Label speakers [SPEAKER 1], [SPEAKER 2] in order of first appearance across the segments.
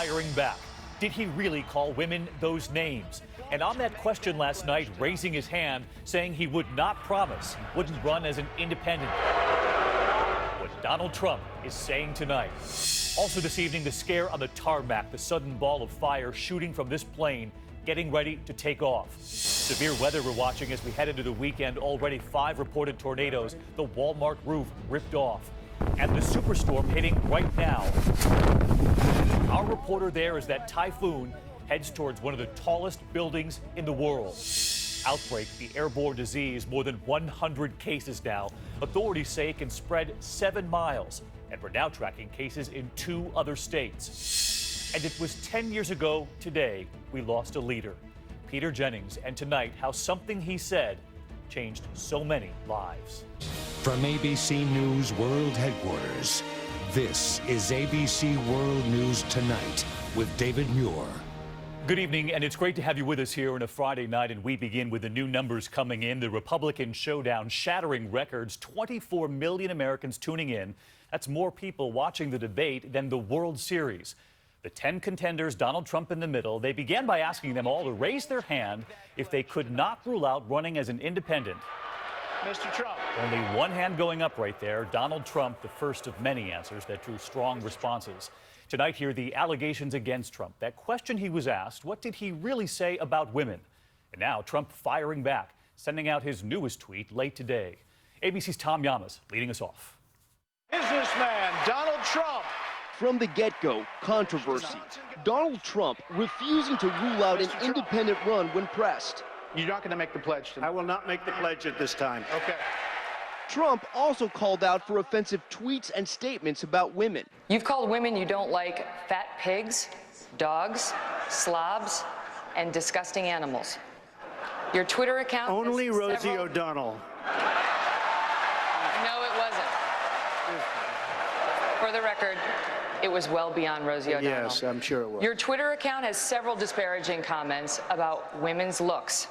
[SPEAKER 1] firing back. Did he really call women those names? And on that question last night, raising his hand, saying he would not promise he wouldn't run as an independent. What Donald Trump is saying tonight. Also this evening, the scare on the tarmac, the sudden ball of fire shooting from this plane, getting ready to take off. Severe weather we're watching as we head into the weekend. Already 5 reported tornadoes. The Walmart roof ripped off. And the superstorm hitting right now. Our reporter there as that typhoon heads towards one of the tallest buildings in the world. Outbreak, the airborne disease, more than 100 cases now. Authorities say it can spread 7 miles. And we're now tracking cases in 2 other states. And it was 10 years ago today we lost a leader, Peter Jennings. And tonight, how something he said changed so many lives.
[SPEAKER 2] From ABC News World Headquarters, this is ABC World News Tonight with David Muir.
[SPEAKER 1] Good evening, and it's great to have you with us here on a Friday night, and we begin with the new numbers coming in. The Republican showdown shattering records, 24 million Americans tuning in. That's more people watching the debate than the World Series. The 10 contenders, Donald Trump in the middle, they began by asking them all to raise their hand if they could not rule out running as an independent.
[SPEAKER 3] Mr. Trump.
[SPEAKER 1] Only one hand going up right there. Donald Trump, the first of many answers that drew strong responses. Tonight, here the allegations against Trump. That question he was asked, what did he really say about women? And now Trump firing back, sending out his newest tweet late today. ABC's Tom Llamas leading us off.
[SPEAKER 3] Businessman Donald Trump.
[SPEAKER 4] From the get-go, controversy. Donald Trump refusing to rule out an independent run when pressed.
[SPEAKER 3] You're not going to make the pledge tonight.
[SPEAKER 5] I will not make the pledge at this time.
[SPEAKER 3] Okay.
[SPEAKER 4] Trump also called out for offensive tweets and statements about women.
[SPEAKER 6] You've called women you don't like fat pigs, dogs, slobs, and disgusting animals. Your Twitter account...
[SPEAKER 5] Only Rosie O'Donnell.
[SPEAKER 6] No, it wasn't. For the record, it was well beyond Rosie O'Donnell.
[SPEAKER 5] Yes, I'm sure it was.
[SPEAKER 6] Your Twitter account has several disparaging comments about women's looks.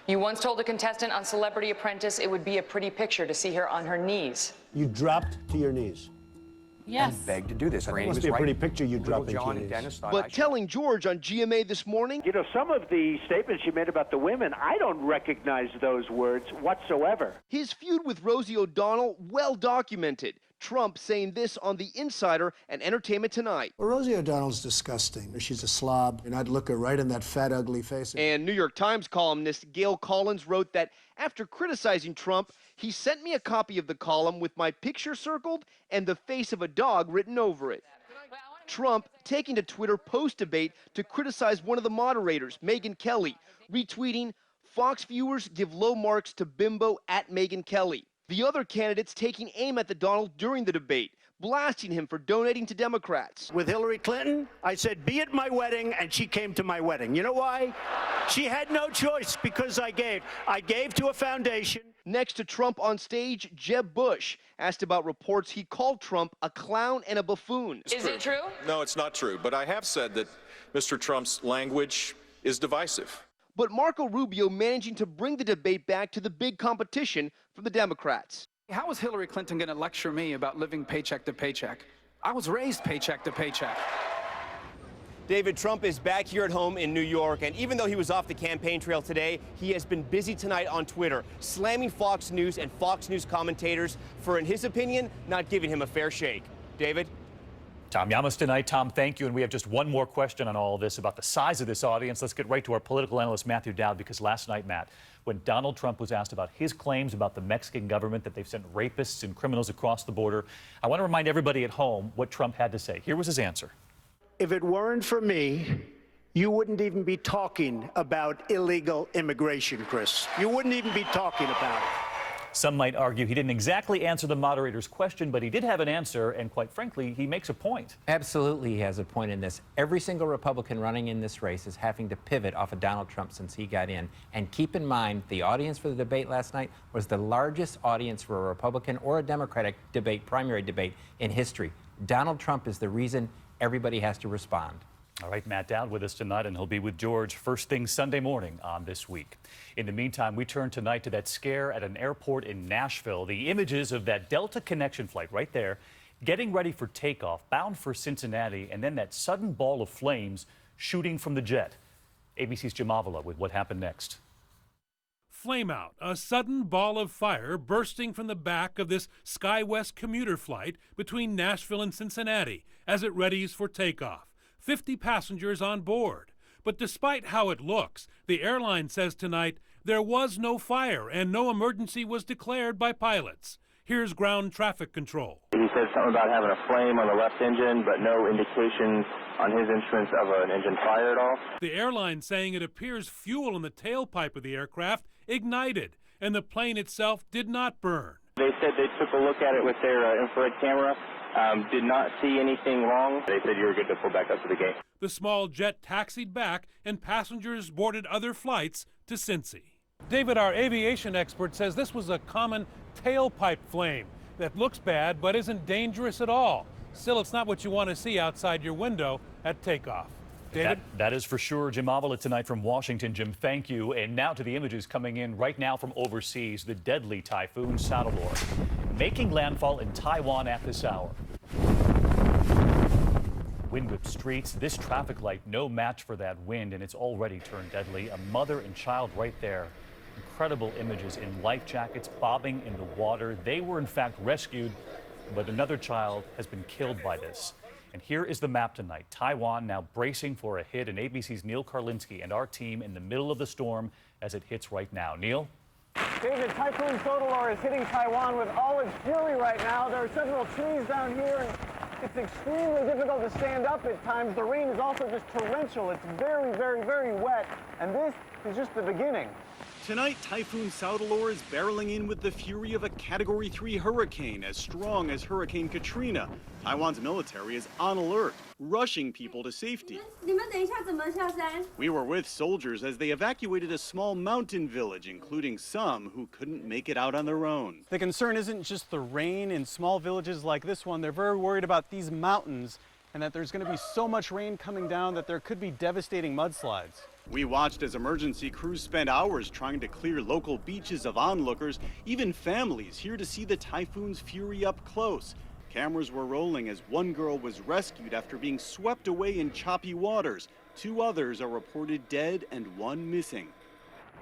[SPEAKER 6] You once told a contestant on Celebrity Apprentice it would be a pretty picture to see her on her knees.
[SPEAKER 7] You dropped to your knees.
[SPEAKER 8] Yes.
[SPEAKER 9] And begged to do this.
[SPEAKER 7] It must be a pretty picture you dropped to your knees.
[SPEAKER 4] But telling George on GMA this morning...
[SPEAKER 10] You know, some of the statements you made about the women, I don't recognize those words whatsoever.
[SPEAKER 4] His feud with Rosie O'Donnell, well documented. Trump saying this on The Insider and Entertainment Tonight.
[SPEAKER 7] Well, Rosie O'Donnell's disgusting. She's a slob, and I'd look her right in that fat, ugly face.
[SPEAKER 4] And New York Times columnist Gail Collins wrote that after criticizing Trump, he sent me a copy of the column with my picture circled and the face of a dog written over it. Trump taking to Twitter post-debate to criticize one of the moderators, Megyn Kelly, retweeting, Fox viewers give low marks to bimbo at Megyn Kelly. The other candidates taking aim at the Donald during the debate, blasting him for donating to Democrats.
[SPEAKER 5] With Hillary Clinton, I said, be at my wedding, and she came to my wedding. You know why? She had no choice because I gave. I gave to a foundation.
[SPEAKER 4] Next to Trump on stage, Jeb Bush asked about reports he called Trump a clown and a buffoon.
[SPEAKER 6] Is it true?
[SPEAKER 11] No, it's not true. But I have said that Mr. Trump's language is divisive.
[SPEAKER 4] But Marco Rubio managing to bring the debate back to the big competition from the Democrats.
[SPEAKER 12] How is Hillary Clinton going to lecture me about living paycheck to paycheck? I was raised paycheck to paycheck.
[SPEAKER 13] David, Trump is back here at home in New York, and even though he was off the campaign trail today, he has been busy tonight on Twitter, slamming Fox News and Fox News commentators for, in his opinion, not giving him a fair shake. David?
[SPEAKER 1] Tom Llamas tonight. Tom, thank you. And we have just one more question on all of this about the size of this audience. Let's get right to our political analyst, Matthew Dowd, because last night, Matt, when Donald Trump was asked about his claims about the Mexican government, that they've sent rapists and criminals across the border, I want to remind everybody at home what Trump had to say. Here was his answer.
[SPEAKER 5] If it weren't for me, you wouldn't even be talking about illegal immigration, Chris. You wouldn't even be talking about it.
[SPEAKER 1] Some might argue he didn't exactly answer the moderator's question, but he did have an answer, and quite frankly, he makes a point.
[SPEAKER 9] Absolutely, he has a point in this. Every single Republican running in this race is having to pivot off of Donald Trump since he got in. And keep in mind, the audience for the debate last night was the largest audience for a Republican or a Democratic debate, primary debate, in history. Donald Trump is the reason everybody has to respond.
[SPEAKER 1] All right, Matt Dowd with us tonight, and he'll be with George first thing Sunday morning on This Week. In the meantime, we turn tonight to that scare at an airport in Nashville. The images of that Delta connection flight right there getting ready for takeoff, bound for Cincinnati, and then that sudden ball of flames shooting from the jet. ABC's Wjla with what happened next.
[SPEAKER 8] Flameout, a sudden ball of fire bursting from the back of this SkyWest commuter flight between Nashville and Cincinnati as it readies for takeoff. 50 passengers on board. But despite how it looks, the airline says tonight there was no fire and no emergency was declared by pilots. Here's ground traffic control.
[SPEAKER 14] He said something about having a flame on the left engine, but no indications on his instruments of an engine fire at all.
[SPEAKER 8] The airline saying it appears fuel in the tailpipe of the aircraft ignited, and the plane itself did not burn.
[SPEAKER 14] They said they took a look at it with their infrared camera, did not see anything wrong. They said you were good to pull back up to the gate.
[SPEAKER 8] The small jet taxied back, and passengers boarded other flights to Cincy. David, our aviation expert, says this was a common tailpipe flame that looks bad but isn't dangerous at all. Still, it's not what you want to see outside your window at takeoff. David?
[SPEAKER 1] That is for sure. Wjla tonight from Washington. Jim, thank you. And now to the images coming in right now from overseas. The deadly typhoon Wjla making landfall in Taiwan at this hour. Wind-whipped streets, this traffic light no match for that wind, and it's already turned deadly. A mother and child right there. Incredible images in life jackets bobbing in the water. They were in fact rescued, but another child has been killed by this. And here is the map tonight. Taiwan now bracing for a hit, and ABC's Neil Karlinski and our team in the middle of the storm as it hits right now. Neil?
[SPEAKER 15] David, Typhoon Wjla is hitting Taiwan with all its fury right now. There are several trees down here, and it's extremely difficult to stand up at times. The rain is also just torrential. It's very, very, very wet, and this is just the beginning.
[SPEAKER 16] Tonight, Typhoon Wjla is barreling in with the fury of a Category 3 hurricane as strong as Hurricane Katrina. Taiwan's military is on alert, rushing people to safety. We were with soldiers as they evacuated a small mountain village, including some who couldn't make it out on their own.
[SPEAKER 17] The concern isn't just the rain in small villages like this one. They're very worried about these mountains and that there's going to be so much rain coming down that there could be devastating mudslides.
[SPEAKER 16] We watched as emergency crews spent hours trying to clear local beaches of onlookers, even families here to see the typhoon's fury up close. Cameras were rolling as one girl was rescued after being swept away in choppy waters. 2 others are reported dead and 1 missing.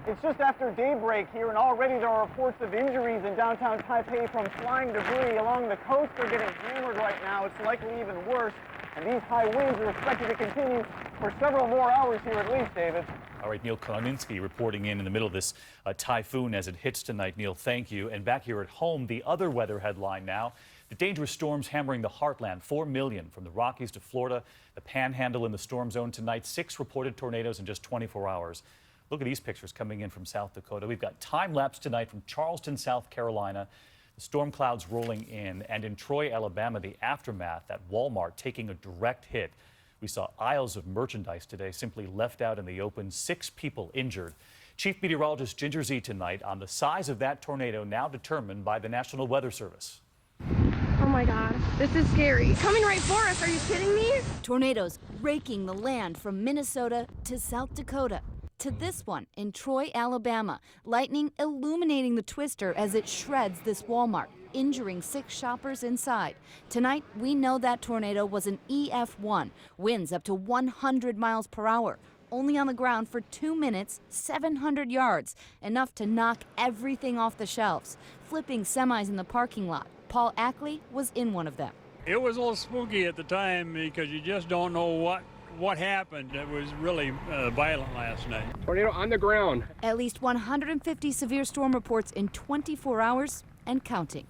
[SPEAKER 15] It's just after daybreak here, and already there are reports of injuries in downtown Taipei from flying debris. Along the coast, they're getting hammered right now. It's likely even worse. And these high winds are expected to continue for several more hours here at least, David.
[SPEAKER 1] All right, Neil Karlinski reporting in the middle of this typhoon as it hits tonight. Neil, thank you. And back here at home, the other weather headline now. The dangerous storms hammering the heartland, 4 million from the Rockies to Florida. The Panhandle in the storm zone tonight. 6 reported tornadoes in just 24 hours. Look at these pictures coming in from South Dakota. We've got time-lapse tonight from Charleston, South Carolina. The storm clouds rolling in, and in Troy, Alabama, the aftermath, that Walmart taking a direct hit. We saw aisles of merchandise today simply left out in the open, 6 people injured. Chief Meteorologist Ginger Z tonight on the size of that tornado now determined by the National Weather Service.
[SPEAKER 18] Oh my God, this is scary. Coming right for us, are you kidding me?
[SPEAKER 19] Tornadoes raking the land from Minnesota to South Dakota. To this one in Troy, Alabama. Lightning illuminating the twister as it shreds this Walmart, injuring 6 shoppers inside. Tonight, we know that tornado was an EF1, winds up to 100 miles per hour. Only on the ground for 2 minutes, 700 yards, enough to knock everything off the shelves, flipping semis in the parking lot. Paul Ackley was in one of them.
[SPEAKER 20] It was a little spooky at the time because you just don't know what happened. It was really violent last night.
[SPEAKER 21] Tornado on the ground.
[SPEAKER 19] At least 150 severe storm reports in 24 hours and counting.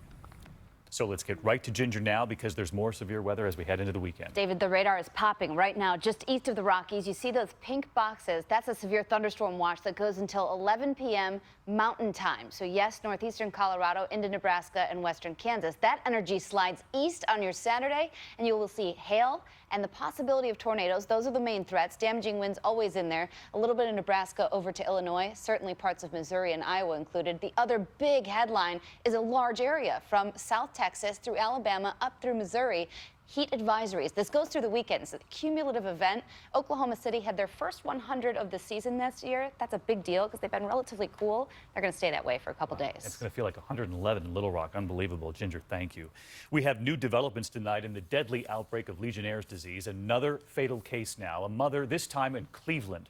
[SPEAKER 1] So let's get right to Ginger now because there's more severe weather as we head into the weekend.
[SPEAKER 22] David, the radar is popping right now just east of the Rockies. You see those pink boxes. That's a severe thunderstorm watch that goes until 11 p.m. Mountain Time. So yes, northeastern Colorado into Nebraska and western Kansas. That energy slides east on your Saturday, and you will see hail and the possibility of tornadoes. Those are the main threats. Damaging winds always in there. A little bit of Nebraska over to Illinois, certainly parts of Missouri and Iowa included. The other big headline is a large area from South Texas through Alabama up through Missouri. Heat advisories. This goes through the weekend. It's a cumulative event. Oklahoma City had their first 100 of the season this year. That's a big deal because they've been relatively cool. They're going to stay that way for a couple days.
[SPEAKER 1] It's going to feel like 111 in Little Rock. Unbelievable. Ginger, thank you. We have new developments tonight in the deadly outbreak of Legionnaire's disease. Another fatal case now. A mother, this time in Cleveland,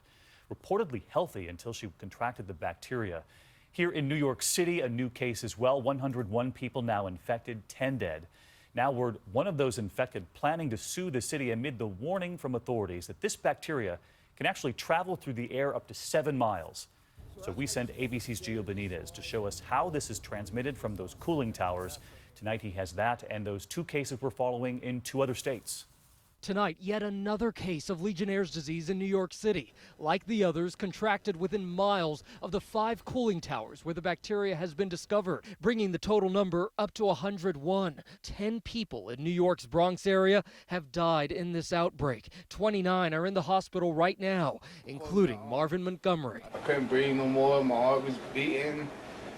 [SPEAKER 1] reportedly healthy until she contracted the bacteria. Here in New York City, a new case as well. 101 people now infected, 10 dead. Now word one of those infected planning to sue the city amid the warning from authorities that this bacteria can actually travel through the air up to 7 miles. So we send ABC's Gio Benitez to show us how this is transmitted from those cooling towers. Tonight he has that and those 2 cases we're following in 2 other states.
[SPEAKER 2] Tonight, yet another case of Legionnaire's disease in New York City. Like the others, contracted within miles of the 5 cooling towers where the bacteria has been discovered, bringing the total number up to 101. 10 people in New York's Bronx area have died in this outbreak. 29 are in the hospital right now, including Marvin Montgomery.
[SPEAKER 21] I couldn't breathe no more. My heart was beating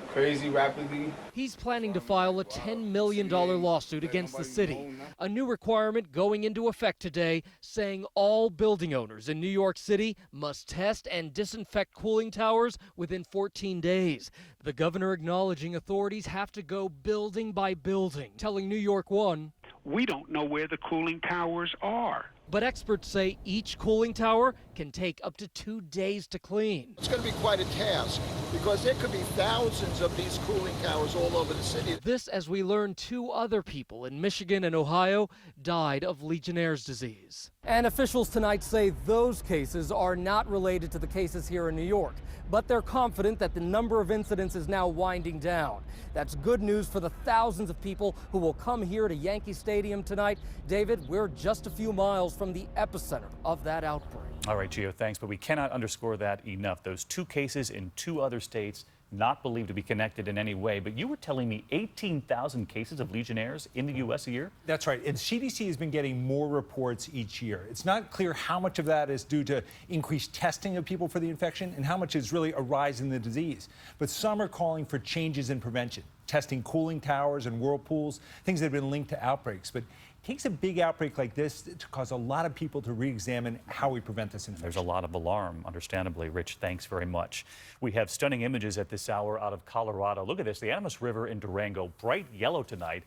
[SPEAKER 21] crazy rapidly.
[SPEAKER 2] He's planning to file a $10 million lawsuit against the city. A new requirement going into effect today saying all building owners in New York City must test and disinfect cooling towers within 14 days. The governor acknowledging authorities have to go building by building, telling New York One,
[SPEAKER 23] "We don't know where the cooling towers are."
[SPEAKER 2] But experts say each cooling tower can take up to 2 days to clean.
[SPEAKER 24] It's going to be quite a task because there could be thousands of these cooling towers all over the city.
[SPEAKER 2] This as we learn 2 other people in Michigan and Ohio died of Legionnaire's disease. And officials tonight say those cases are not related to the cases here in New York, but they're confident that the number of incidents is now winding down. That's good news for the thousands of people who will come here to Yankee Stadium tonight. David, we're just a few miles from the epicenter of that outbreak.
[SPEAKER 1] All right, Gio, thanks, but we cannot underscore that enough. Those 2 cases in 2 other states, not believed to be connected in any way, but you were telling me 18,000 cases of Legionnaires in the U.S. a year?
[SPEAKER 25] That's right, and CDC has been getting more reports each year. It's not clear how much of that is due to increased testing of people for the infection and how much is really a rise in the disease. But some are calling for changes in prevention, testing cooling towers and whirlpools, things that have been linked to outbreaks. But it takes a big outbreak like this to cause a lot of people to re-examine how we prevent this infection.
[SPEAKER 1] There's a lot of alarm, understandably. Rich, thanks very much. We have stunning images at this hour out of Colorado. Look at this, the Animas River in Durango, bright yellow tonight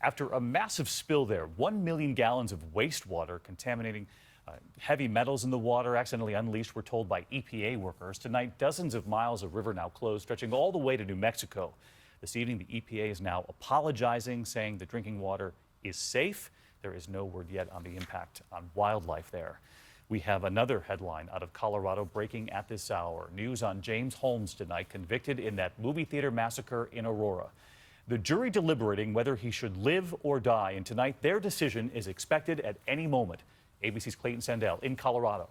[SPEAKER 1] after a massive spill there. 1 million gallons of wastewater contaminating heavy metals in the water, accidentally unleashed, we're told, by EPA workers. Tonight, dozens of miles of river now closed, stretching all the way to New Mexico. This evening, the EPA is now apologizing, saying the drinking water is safe. There is no word yet on the impact on wildlife there. We have another headline out of Colorado breaking at this hour. News on James Holmes tonight, convicted in that movie theater massacre in Aurora. The jury deliberating whether he should live or die, and tonight their decision is expected at any moment. ABC's Clayton Sandell in Colorado.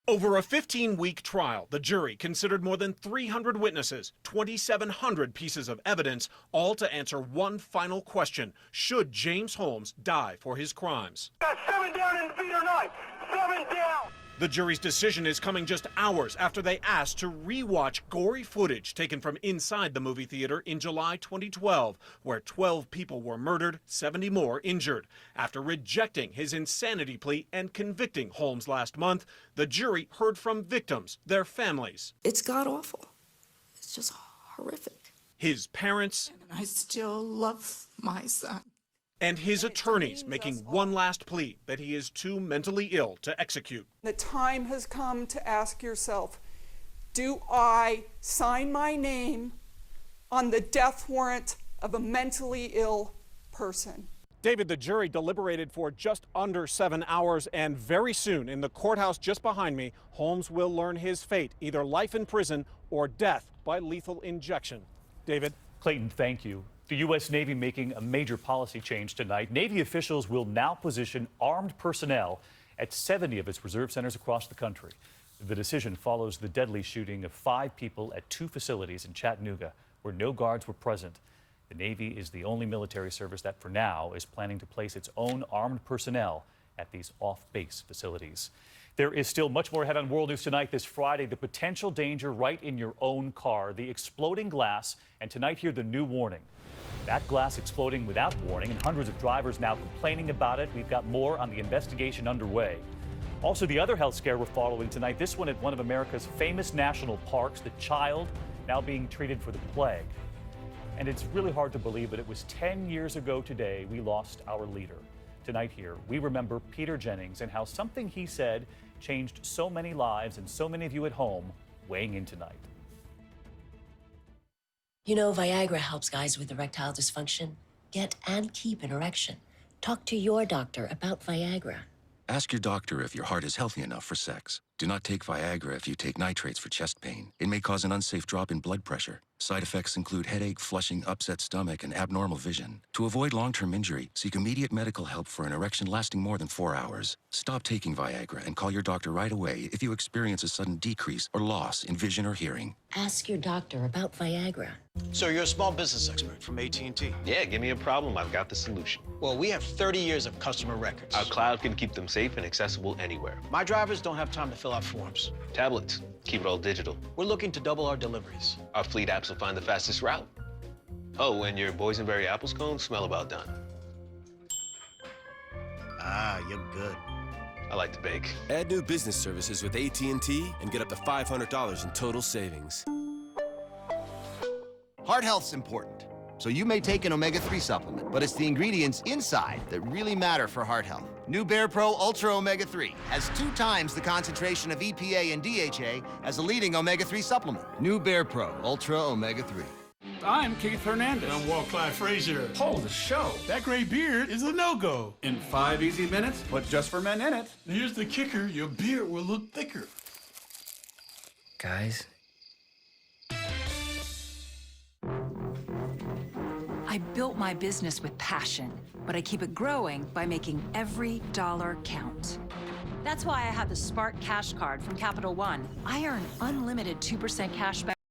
[SPEAKER 26] Over a 15-week trial, the jury considered more than 300 witnesses, 2,700 pieces of evidence, all to answer one final question: should James Holmes die for his crimes?
[SPEAKER 27] Got 7 down in the feet or not? 7 down!
[SPEAKER 26] The jury's decision is coming just hours after they asked to re-watch gory footage taken from inside the movie theater in July 2012, where 12 people were murdered, 70 more injured. After rejecting his insanity plea and convicting Holmes last month, the jury heard from victims, their families.
[SPEAKER 28] It's god-awful. It's just horrific.
[SPEAKER 26] His parents.
[SPEAKER 28] And I still love my son.
[SPEAKER 26] And his attorneys making one last plea that he is too mentally ill to execute.
[SPEAKER 29] The time has come to ask yourself, do I sign my name on the death warrant of a mentally ill person?
[SPEAKER 26] David, the jury deliberated for just under 7 hours, and very soon in the courthouse just behind me, Holmes will learn his fate, either life in prison or death by lethal injection. David?
[SPEAKER 1] Clayton, thank you. The U.S. Navy making a major policy change tonight. Navy officials will now position armed personnel at 70 of its reserve centers across the country. The decision follows the deadly shooting of 5 people at 2 facilities in Chattanooga where no guards were present. The Navy is the only military service that, for now, is planning to place its own armed personnel at these off-base facilities. There is still much more ahead on World News Tonight this Friday. The potential danger right in your own car, the exploding glass, and tonight here the new warning. That glass exploding without warning, and hundreds of drivers now complaining about it. We've got more on the investigation underway. Also, the other health scare we're following tonight, this one at one of America's famous national parks, the child now being treated for the plague. And it's really hard to believe, but it was 10 years ago today we lost our leader. Tonight here, we remember Peter Jennings and how something he said changed so many lives, and so many of you at home weighing in tonight.
[SPEAKER 3] You know, Viagra helps guys with erectile dysfunction get and keep an erection. Talk to your doctor about Viagra.
[SPEAKER 4] Ask your doctor if your heart is healthy enough for sex. Do not take Viagra if you take nitrates for chest pain. It may cause an unsafe drop in blood pressure. Side effects include headache, flushing, upset stomach, and abnormal vision. To avoid long-term injury, seek immediate medical help for an erection lasting more than 4 hours. Stop taking Viagra and call your doctor right away if you experience a sudden decrease or loss in vision or hearing.
[SPEAKER 3] Ask your doctor about Viagra.
[SPEAKER 5] So you're a small business expert from AT&T?
[SPEAKER 6] Yeah, give me a problem, I've got the solution.
[SPEAKER 5] Well, we have 30 years of customer records.
[SPEAKER 6] Our cloud can keep them safe and accessible anywhere.
[SPEAKER 5] My drivers don't have time to fill out forms.
[SPEAKER 6] Tablets, keep it all digital.
[SPEAKER 5] We're looking to double our deliveries.
[SPEAKER 6] Our fleet apps will find the fastest route. Oh, and your boysenberry apple scones smell about done.
[SPEAKER 5] Ah, you're good.
[SPEAKER 6] I like to bake.
[SPEAKER 7] Add new business services with AT&T and get up to $500 in total savings.
[SPEAKER 10] Heart health's important, so you may take an omega-3 supplement, but it's the ingredients inside that really matter for heart health. New Bear Pro Ultra Omega-3 has 2 times the concentration of EPA and DHA as a leading omega-3 supplement. New Bear Pro Ultra Omega-3.
[SPEAKER 11] I'm Keith Hernandez.
[SPEAKER 12] And I'm Walt Clyde Frazier.
[SPEAKER 11] Hold the show.
[SPEAKER 12] That gray beard is a no-go.
[SPEAKER 11] In 5 easy minutes,
[SPEAKER 12] Put just for men in it. Here's the kicker, your beard will look thicker.
[SPEAKER 3] Guys?
[SPEAKER 13] I built my business with passion, but I keep it growing by making every dollar count. That's why I have the Spark Cash Card from Capital One. I earn unlimited 2% cash back.